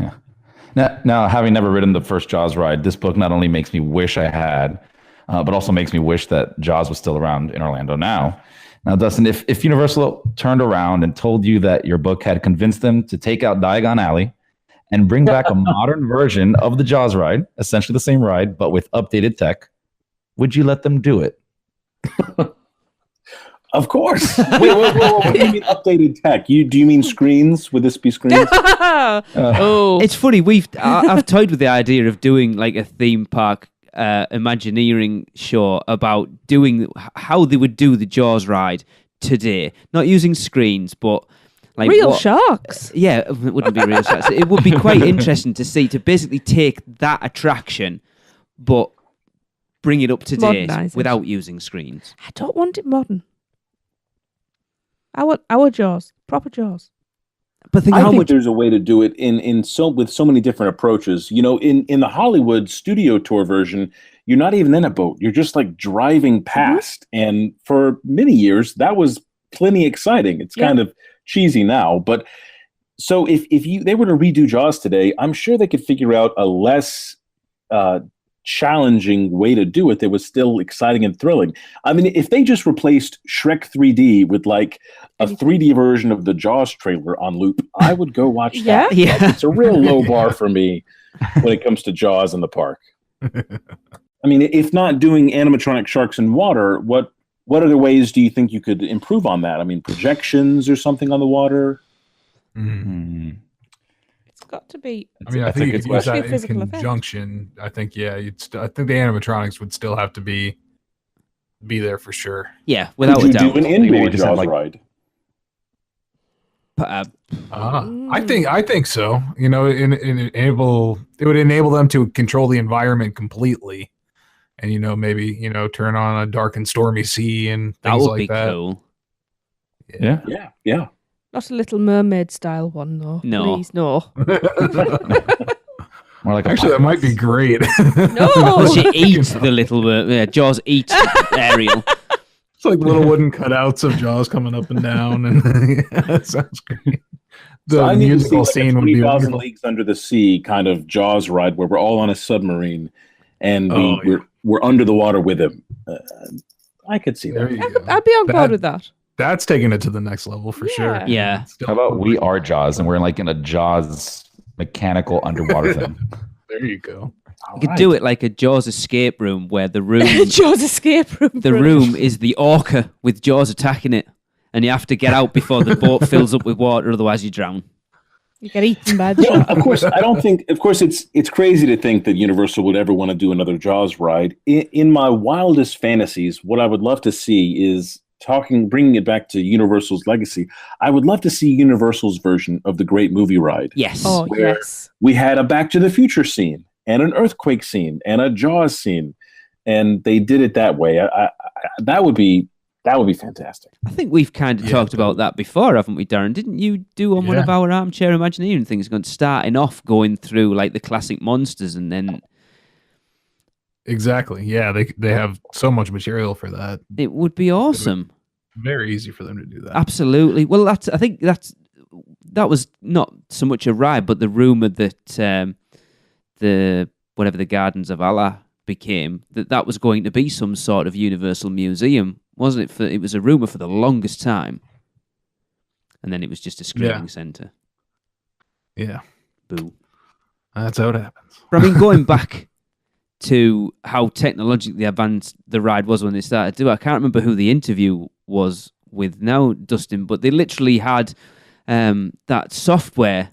Now, having never ridden the first Jaws ride, this book not only makes me wish I had, but also makes me wish that Jaws was still around in Orlando now. Now, Dustin, if Universal turned around and told you that your book had convinced them to take out Diagon Alley and bring back a modern version of the Jaws ride, essentially the same ride, but with updated tech, would you let them do it? Of course. Wait, what do you mean updated tech? Do you mean screens? Would this be screens? It's funny. I've toyed with the idea of doing like a theme park Imagineering show about doing how they would do the Jaws ride today, not using screens, but like real sharks. Yeah, it wouldn't be real sharks. It would be quite interesting to see, to basically take that attraction, but bring it up to date without using screens. I don't want it modern. I want our Jaws, proper Jaws. But I think there's a way to do it with so many different approaches. In the Hollywood studio tour version, you're not even in a boat. You're just like driving past. Mm-hmm. And for many years, that was plenty exciting. It's kind of cheesy now, but so if they were to redo Jaws today, I'm sure they could figure out a less challenging way to do it that was still exciting and thrilling. I mean, if they just replaced Shrek 3D with like a 3D version of the Jaws trailer on loop, I would go watch that. Yeah. It's a real low bar for me when it comes to Jaws in the park. I mean, if not doing animatronic sharks in water, what other ways do you think you could improve on that? I mean, projections or something on the water? Mm-hmm. It's got to be. I mean, I think you could use that in physical conjunction. I think, I think the animatronics would still have to be there for sure. Yeah, without a doubt. Do an indoor Jaws ride? I think so. You know, it would enable them to control the environment completely, and maybe turn on a dark and stormy sea and things like that. That would be cool. Yeah. Not a Little Mermaid style one, though. No. Please, no. More like actually, that might be great. No. She eats the little Jaws eats Ariel. It's like little wooden cutouts of Jaws coming up and down, and that sounds great. The musical scene would be 20,000 Leagues Under the Sea kind of Jaws ride where we're all on a submarine and we're under the water with him. I could see that. I'd be on board with that. That's taking it to the next level for sure. Yeah. How about we are Jaws and we're like in a Jaws mechanical underwater thing? There you go. You could do it like a Jaws escape room where the room Jaws escape room. the room is the orca with Jaws attacking it, and you have to get out before the boat fills up with water, otherwise you drown. You get eaten by the Well, shark. of course, I don't think. Of course, it's crazy to think that Universal would ever want to do another Jaws ride. In my wildest fantasies, what I would love to see is bringing it back to Universal's legacy. I would love to see Universal's version of the Great Movie Ride. Yes. Oh, where yes. we had a Back to the Future scene and an earthquake scene and a Jaws scene, and they did it that way. That would be fantastic. I think we've kind of talked about that before, haven't we, Darren? Didn't you do on one of our armchair Imagineering things, starting off going through like the classic monsters and then... Exactly. Yeah, they have so much material for that. It would be awesome. Very easy for them to do that. Absolutely. Well, I think that was not so much a ride, but the rumor that the whatever the Gardens of Allah became, that was going to be some sort of Universal Museum, wasn't it? It was a rumor for the longest time, and then it was just a screening center. Yeah. Boo. That's how it happens. But I mean, going back to how technologically advanced the ride was when they started to do it, I can't remember who the interview was with now, Dustin, but they literally had that software,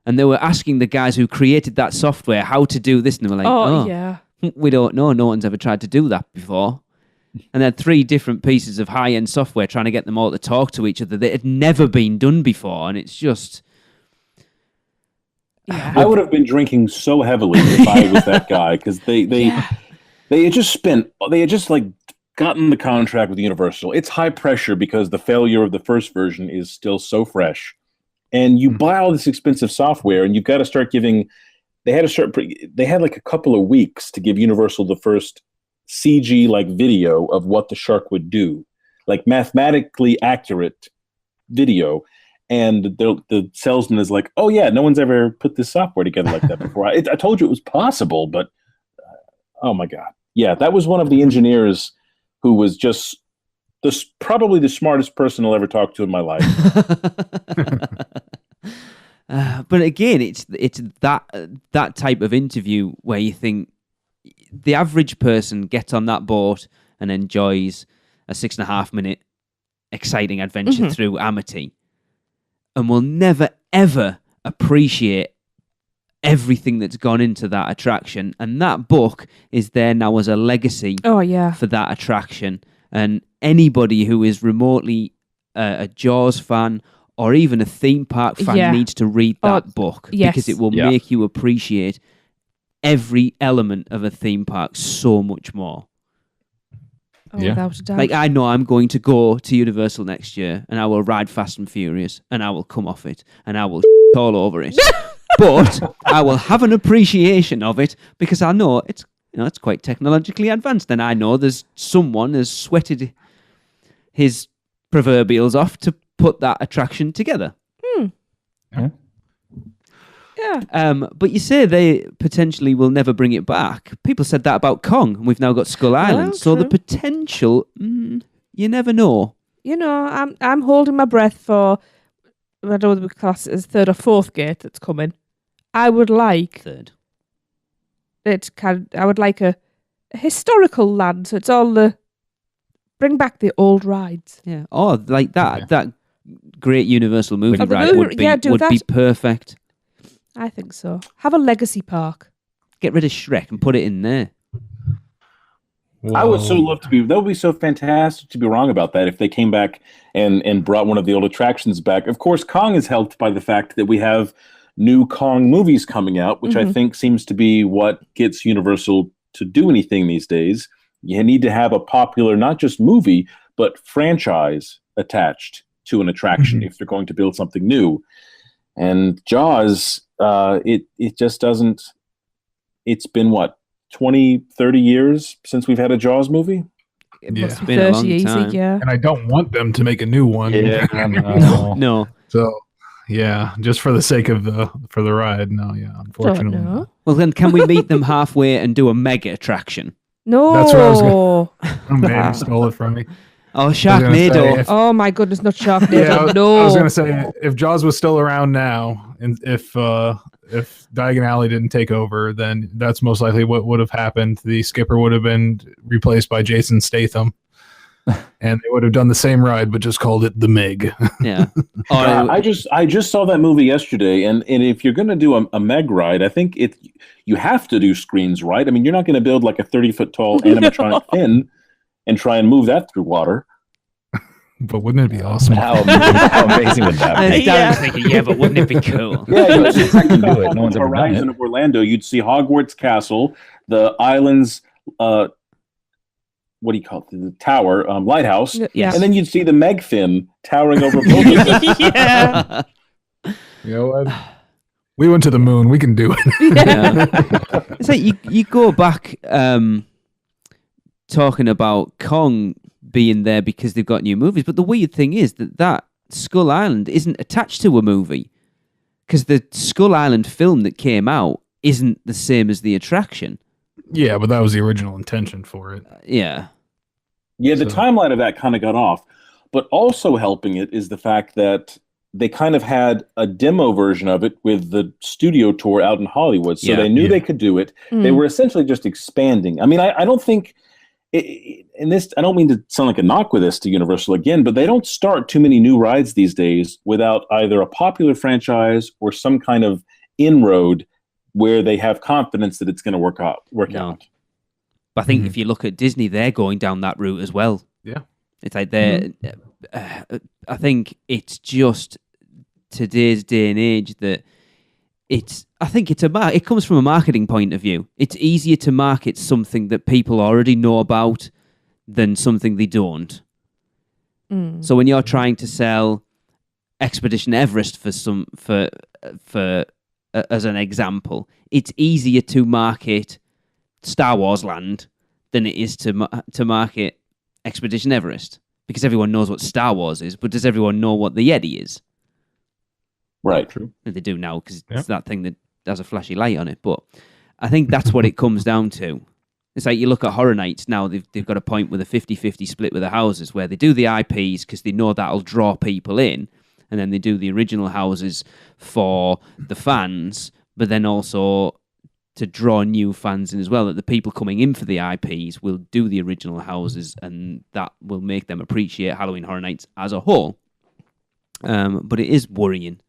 and they were asking the guys who created that software how to do this, and they were like, yeah. We don't know. No one's ever tried to do that before. And they had 3 different pieces of high-end software trying to get them all to talk to each other that had never been done before, and it's just... Yeah. I would have been drinking so heavily if I was that guy, because they had just like gotten the contract with Universal. It's high pressure because the failure of the first version is still so fresh, and you buy all this expensive software, and you've got to start giving. They had like a couple of weeks to give Universal the first CG like video of what the shark would do, like mathematically accurate video. And the salesman is like, "Oh yeah, no one's ever put this software together like that before. I told you it was possible, but oh my god, yeah, that was one of the engineers who was just probably the smartest person I'll ever talk to in my life." But again, it's that type of interview where you think the average person gets on that boat and enjoys a 6.5 minute exciting adventure through Amity, and will never, ever appreciate everything that's gone into that attraction. And that book is there now as a legacy for that attraction. And anybody who is remotely a Jaws fan or even a theme park fan needs to read that book because it will make you appreciate every element of a theme park so much more. Without a doubt. Like, I know I'm going to go to Universal next year and I will ride Fast and Furious and I will come off it and I will all over it. But I will have an appreciation of it because I know it's quite technologically advanced, and I know there's someone has sweated his proverbials off to put that attraction together. Yeah. But you say they potentially will never bring it back. People said that about Kong, and we've now got Skull Island. So the potential, you never know. You know, I'm holding my breath for, I don't know whether we class it as 3rd or 4th gate that's coming. I would like 3rd. I would like a historical land, so it's all bring back the old rides. Yeah. Oh, like that. That great Universal movie ride would be perfect. I think so. Have a legacy park. Get rid of Shrek and put it in there. Whoa. I would so love to be. That would be so fantastic to be wrong about that if they came back and brought one of the old attractions back. Of course, Kong is helped by the fact that we have new Kong movies coming out, which I think seems to be what gets Universal to do anything these days. You need to have a popular, not just movie, but franchise attached to an attraction if they're going to build something new. And Jaws, it just doesn't. It's been what, 20, 30 years since we've had a Jaws movie? It must be 30 easy, yeah. And I don't want them to make a new one. Yeah, no. So, yeah, just for the sake of the ride, unfortunately. No. Well, then can we meet them halfway and do a mega attraction? No. That's what I was going to. Oh, man, you stole it from me. Oh, Sharknado. Oh my goodness, not Sharknado. Yeah, No. I was gonna say if Jaws was still around now, and if Diagon Alley didn't take over, then that's most likely what would have happened. The skipper would have been replaced by Jason Statham, and they would have done the same ride, but just called it the Meg. Yeah. I just saw that movie yesterday, and if you're going to do a Meg ride, I think you have to do screens right. I mean, you're not going to build like a 30-foot tall animatronic fin and try and move that through water. But wouldn't it be awesome? How amazing would that be? I was thinking, yeah, but wouldn't it be cool? Yeah, you can do it. No one's ever done Horizon it. of Orlando, you'd see Hogwarts Castle, the island's what do you call it? The tower, lighthouse, Yeah. and then you'd see the Meg fin towering over both of them. Yeah. You know what? We went to the moon. We can do it. Yeah. It's like you go back talking about Kong being there because they've got new movies, but the weird thing is that Skull Island isn't attached to a movie because the Skull Island film that came out isn't the same as the attraction. Yeah, but that was the original intention for it. Yeah. Yeah, the timeline of that kind of got off. But also helping it is the fact that they kind of had a demo version of it with the studio tour out in Hollywood. So they knew they could do it. They were essentially just expanding. I mean, I don't think, in this, I don't mean to sound like a knock with this to Universal again, but they don't start too many new rides these days without either a popular franchise or some kind of inroad where they have confidence that it's going to work out. But I think if you look at Disney, they're going down that route as well. Yeah. It's like they're, I think it's just today's day and age that it comes from a marketing point of view. It's easier to market something that people already know about than something they don't. So when you're trying to sell Expedition Everest for as an example, it's easier to market Star Wars Land than it is to market Expedition Everest, because everyone knows what Star Wars is, but does everyone know what the Yeti is? Right. True. They do now because it's that thing that has a flashy light on it. But I think that's what it comes down to. It's like you look at Horror Nights now, they've got a point with a 50-50 split with the houses where they do the IPs because they know that'll draw people in, and then they do the original houses for the fans, but then also to draw new fans in as well, that the people coming in for the IPs will do the original houses, and that will make them appreciate Halloween Horror Nights as a whole. But it is worrying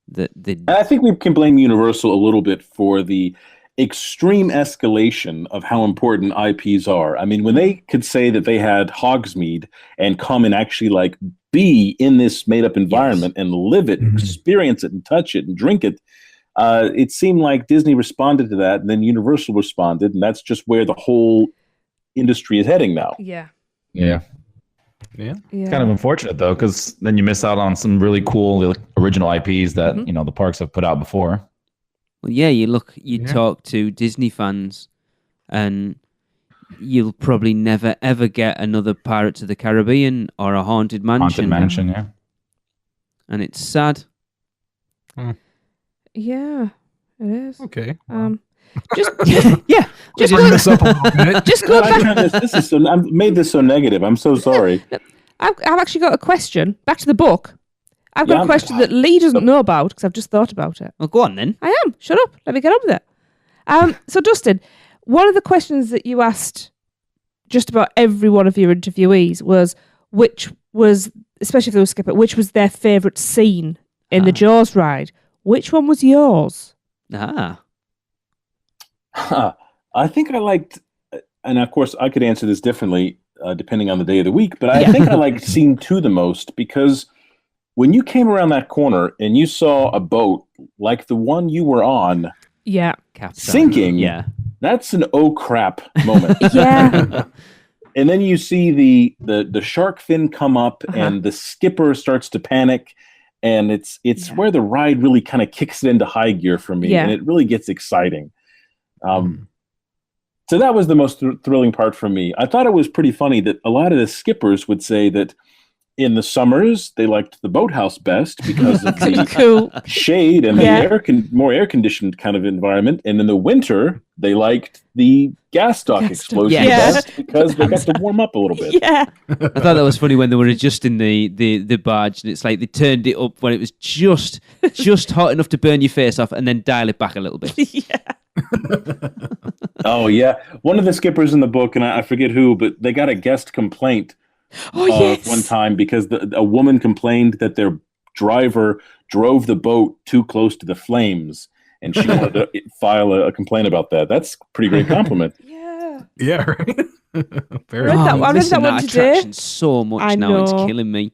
that I think we can blame Universal a little bit for the extreme escalation of how important IPs are. I mean, when they could say that they had Hogsmeade and come and actually like be in this made-up environment and live it, experience it, and touch it, and drink it, it seemed like Disney responded to that, and then Universal responded, and that's just where the whole industry is heading now. Yeah. It's kind of unfortunate though, because then you miss out on some really cool original IPs that the parks have put out before. Well, yeah, you talk to Disney fans, and you'll probably never ever get another Pirates of the Caribbean or a Haunted Mansion. Yeah. And it's sad. Yeah, it is. Okay. Just Just bring this up a little bit. just go back. This is so. I've made this so negative. I'm so sorry. I've actually got a question. Back to the book. I've got a question that Lee doesn't know about because I've just thought about it. Well, go on then. I am. Shut up. Let me get on with it. So, Dustin, one of the questions that you asked just about every one of your interviewees was, especially if they were skipper, which was their favourite scene in the Jaws ride. Which one was yours? I think I liked, and of course I could answer this differently depending on the day of the week, but I think I liked scene 2 the most because when you came around that corner and you saw a boat like the one you were on sinking, that's an oh crap moment. And then you see the shark fin come up and the skipper starts to panic, and it's where the ride really kind of kicks it into high gear for me, and it really gets exciting. So that was the most thrilling part for me. I thought it was pretty funny that a lot of the skippers would say that in the summers they liked the boathouse best because of the shade and the more air-conditioned kind of environment, and in the winter they liked the gas dock explosion best because they got to warm up a little bit. Yeah. I thought that was funny when they were adjusting the barge, and it's like they turned it up when it was just hot enough to burn your face off, and then dial it back a little bit. Oh yeah, one of the skippers in the book, and I forget who, but they got a guest complaint one time because a woman complained that their driver drove the boat too close to the flames, and she wanted to file a complaint about that. That's a pretty great compliment. Yeah, right. Very I read that one today. Attraction so much now, it's killing me.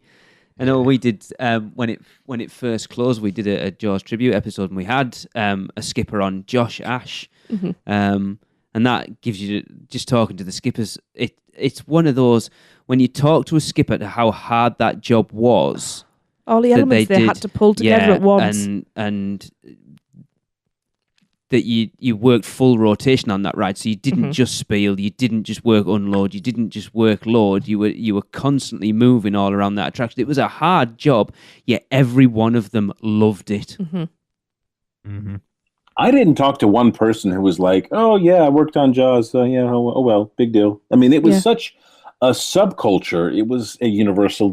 I know we did when it first closed. We did a Jaws tribute episode, and we had a skipper on, Josh Ash, and that gives you, just talking to the skippers. It's one of those, when you talk to a skipper to how hard that job was. All the elements they had to pull together at once, and that you worked full rotation on that ride, so you didn't just spiel, you didn't just work unload, you didn't just work load, you were constantly moving all around that attraction. It was a hard job, yet every one of them loved it. I didn't talk to one person who was like, "Oh yeah, I worked on Jaws. Oh well, big deal." I mean, it was such a subculture. It was a Universal.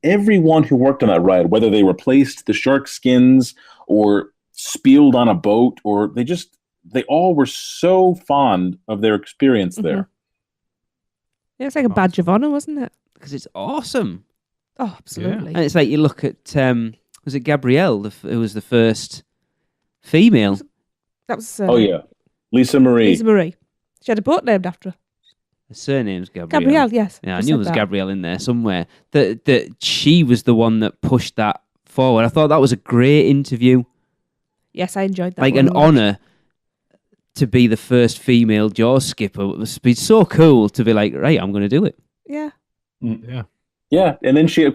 Everyone who worked on that ride, whether they replaced the shark skins or spieled on a boat, or they all were so fond of their experience there. Yeah, it's like a badge of honor, wasn't it? Because it's awesome. Oh, absolutely. And it's like, you look at was it Gabrielle who was the first female? That was Lisa Marie. She had a boat named after her. The surname's Gabrielle. Gabrielle, yes. Yeah, I knew there was Gabrielle in there somewhere. That she was the one that pushed that forward. I thought that was a great interview. Yes, I enjoyed that. Like an honour to be the first female Jaws skipper. It must be so cool to be like, right, I'm going to do it. Yeah. Yeah, and then she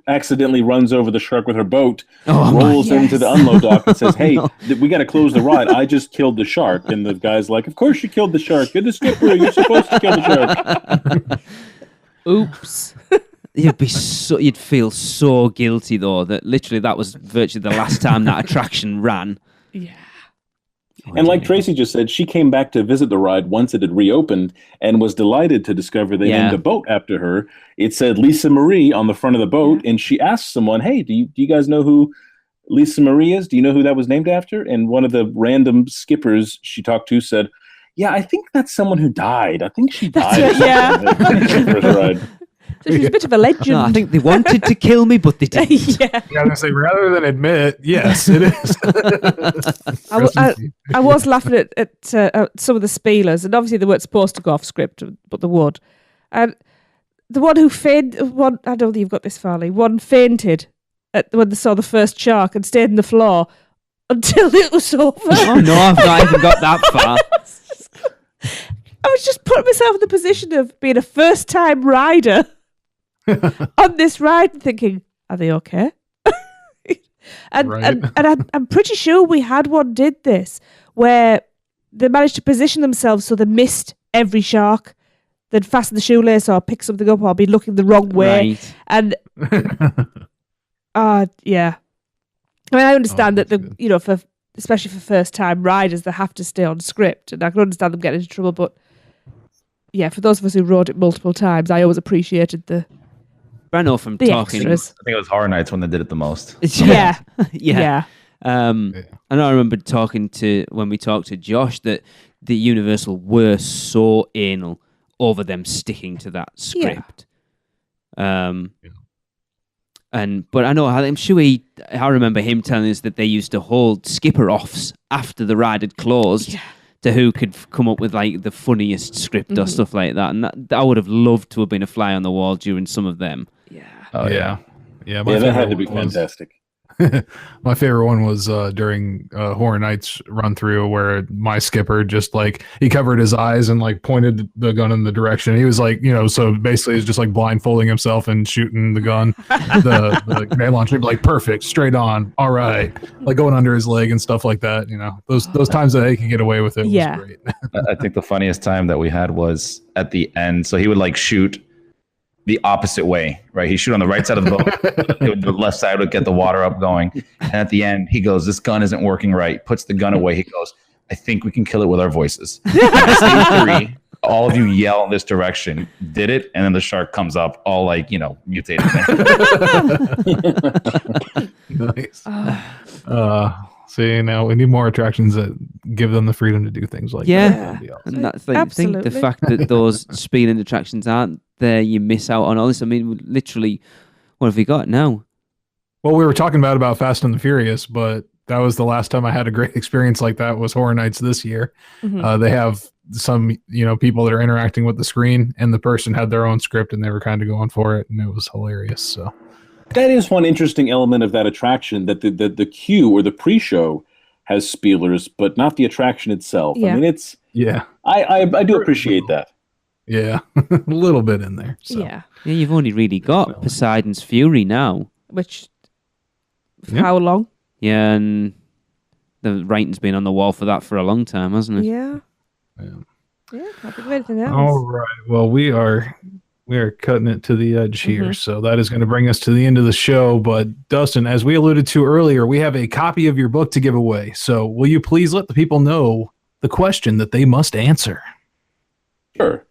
accidentally runs over the shark with her boat, rolls into the unload dock and says, "Hey, we got to close the ride. I just killed the shark." And the guy's like, "Of course you killed the shark. You're the skipper. You're supposed to kill the shark." Oops. You'd feel so guilty though that literally that was virtually the last time that attraction ran. Yeah. And like Tracy just said, she came back to visit the ride once it had reopened and was delighted to discover they named a boat after her. It said Lisa Marie on the front of the boat, and she asked someone, "Hey, do you guys know who Lisa Marie is? Do you know who that was named after?" And one of the random skippers she talked to said, "Yeah, I think that's someone who died. I think she died." Ride. So she's a bit of a legend. No, I think they wanted to kill me, but they didn't. Yeah, I was gonna say, rather than admit, yes, it is. I was laughing at some of the spielers, and obviously they weren't supposed to go off script, but they would. And the one who fainted, I don't think you've got this, Farley. One fainted when they saw the first shark and stayed on the floor until it was over. Oh no, I've not even got that far. I was just putting myself in the position of being a first-time rider on this ride and thinking, are they okay? and I'm pretty sure we had one did this where they managed to position themselves so they missed every shark. They'd fasten the shoelace or pick something up or be looking the wrong way. Right. And yeah. I mean, I understand that especially for first-time riders, they have to stay on script, and I can understand them getting into trouble. But yeah, for those of us who rode it multiple times, I always appreciated the. I know from talking. Extras. I think it was Horror Nights when they did it the most. Yeah. I know. I remember when we talked to Josh that the Universal were so anal over them sticking to that script. But I know, I'm sure I remember him telling us that they used to hold skipper offs after the ride had closed to who could come up with like the funniest script or stuff like that. And that I would have loved to have been a fly on the wall during some of them. Yeah. Oh yeah. Yeah, that had to be fantastic. My favorite one was during Horror Nights run through where my skipper just like he covered his eyes and like pointed the gun in the direction. He was like, so basically he's just like blindfolding himself and shooting the gun. the grenade launcher, like perfect, straight on, all right, like going under his leg and stuff like that. Those times that he could get away with it was great. I think the funniest time that we had was at the end. So he would like shoot the opposite way, right? He'd shoot on the right side of the boat. The left side would get the water up going. And at the end, he goes, "This gun isn't working right." Puts the gun away. He goes, I think we can kill it with our voices. Stage 3, all of you yell in this direction, did it, and then the shark comes up all like, mutated. Nice. See, now we need more attractions that give them the freedom to do things like that. That'd be awesome. And that's the thing. The fact that those speed attractions aren't there, you miss out on all this. I mean, literally, what have we got now? Well, we were talking about Fast and the Furious, but that was the last time I had a great experience like that was Horror Nights this year. They have some, people that are interacting with the screen, and the person had their own script and they were kind of going for it, and it was hilarious. So that is one interesting element of that attraction, that the queue or the pre-show has spielers, but not the attraction itself. Yeah. I mean, it's I do appreciate that. Yeah, a little bit in there. So. Yeah, you've only really got Poseidon's Fury now. Which, how long? Yeah, and the writing's been on the wall for that for a long time, hasn't it? Yeah. Can't think of anything else. All right. Well, we are cutting it to the edge here, so that is going to bring us to the end of the show. But Dustin, as we alluded to earlier, we have a copy of your book to give away. So will you please let the people know the question that they must answer? Sure.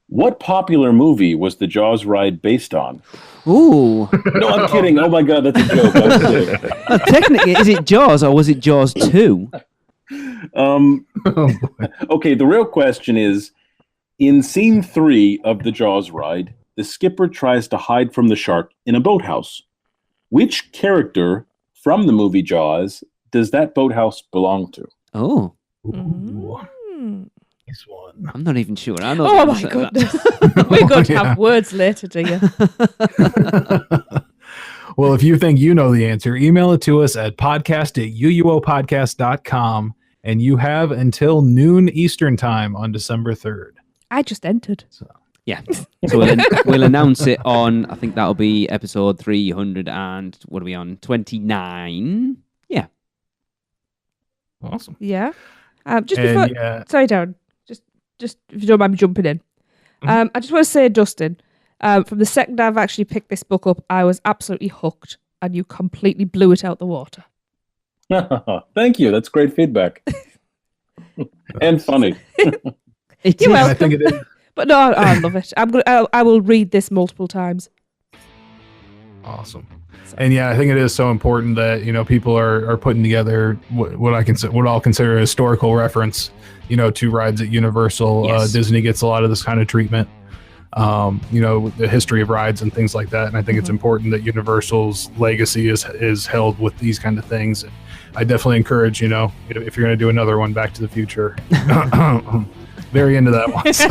What popular movie was the Jaws ride based on? Ooh. No, I'm kidding. Oh my God, that's a joke. I'm kidding. Technically, is it Jaws or was it Jaws 2? Okay, the real question is, in scene 3 of the Jaws ride, the skipper tries to hide from the shark in a boathouse. Which character from the movie Jaws does that boathouse belong to? Oh. This one. I'm not even sure. I know. Oh my goodness. We're going to have words later, do you? Well, if you think you know the answer, email it to us at podcast@uuopodcast.com, and you have until noon Eastern time on December 3rd. I just entered. Yeah. So we'll announce it on, I think that'll be episode 300 and what are we on? 29. Yeah. Awesome. Yeah. Just before, sorry, Darren. Just if you don't mind me jumping in. I just want to say, Dustin, from the second I've actually picked this book up, I was absolutely hooked, and you completely blew it out the water. Thank you. That's great feedback. And funny. You're welcome. I think it is. But no, I love it. I will read this multiple times. Awesome. And yeah, I think it is so important that, people are putting together what I'll consider a historical reference, to rides at Universal. Yes. Disney gets a lot of this kind of treatment, the history of rides and things like that. And I think it's important that Universal's legacy is held with these kind of things. And I definitely encourage, if you're going to do another one, Back to the Future, very into that one. So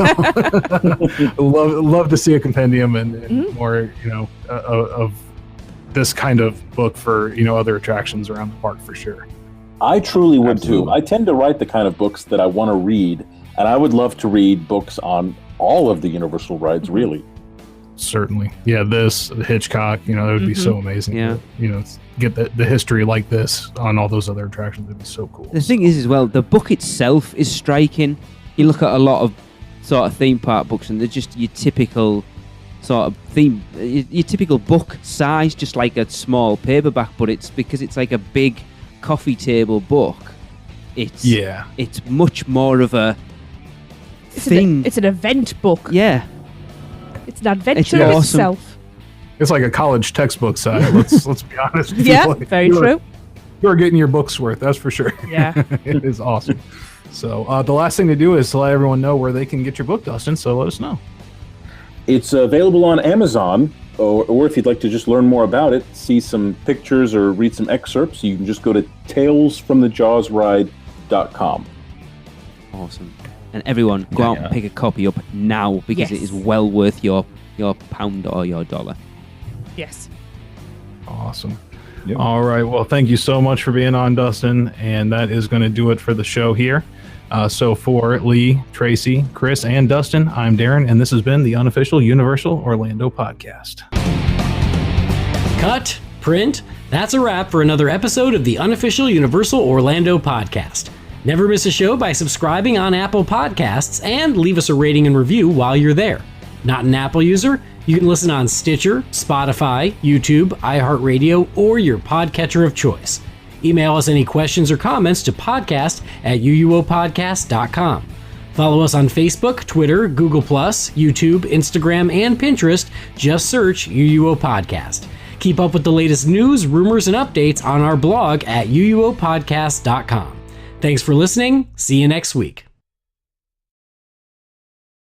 love to see a compendium and more, of this kind of book for, other attractions around the park for sure. I truly would Absolutely. too. I tend to write the kind of books that I want to read, and I would love to read books on all of the Universal rides, really. Certainly. Yeah, Hitchcock, it would be so amazing. Yeah. To, get the history like this on all those other attractions. It'd be so cool. The thing is as well, the book itself is striking. You look at a lot of sort of theme park books and they're just your typical sort of theme, your typical book size, just like a small paperback, but it's because it's like a big coffee table book. It's much more of a thing. It's an event book. Yeah. It's an adventure It's in awesome. itself. It's like a college textbook size. Let's be honest. Yeah, very true. You're getting your book's worth, that's for sure. Yeah. It is awesome. So the last thing to do is to let everyone know where they can get your book, Dustin. So let us know. It's available on Amazon, or if you'd like to just learn more about it, see some pictures or read some excerpts, you can just go to talesfromthejawsride.com. Awesome. And everyone, go out and pick a copy up now because it is well worth your pound or your dollar. Yes. Awesome. Yep. All right. Well, thank you so much for being on, Dustin. And that is going to do it for the show here. So for Lee, Tracy, Chris, and Dustin, I'm Darren, and this has been the Unofficial Universal Orlando Podcast. Cut, print, that's a wrap for another episode of the Unofficial Universal Orlando Podcast. Never miss a show by subscribing on Apple Podcasts and leave us a rating and review while you're there. Not an Apple user? You can listen on Stitcher, Spotify, YouTube, iHeartRadio, or your podcatcher of choice. Email us any questions or comments to podcast@uuopodcast.com. Follow us on Facebook, Twitter, Google+, YouTube, Instagram, and Pinterest. Just search UUO Podcast. Keep up with the latest news, rumors, and updates on our blog at uuopodcast.com. Thanks for listening. See you next week.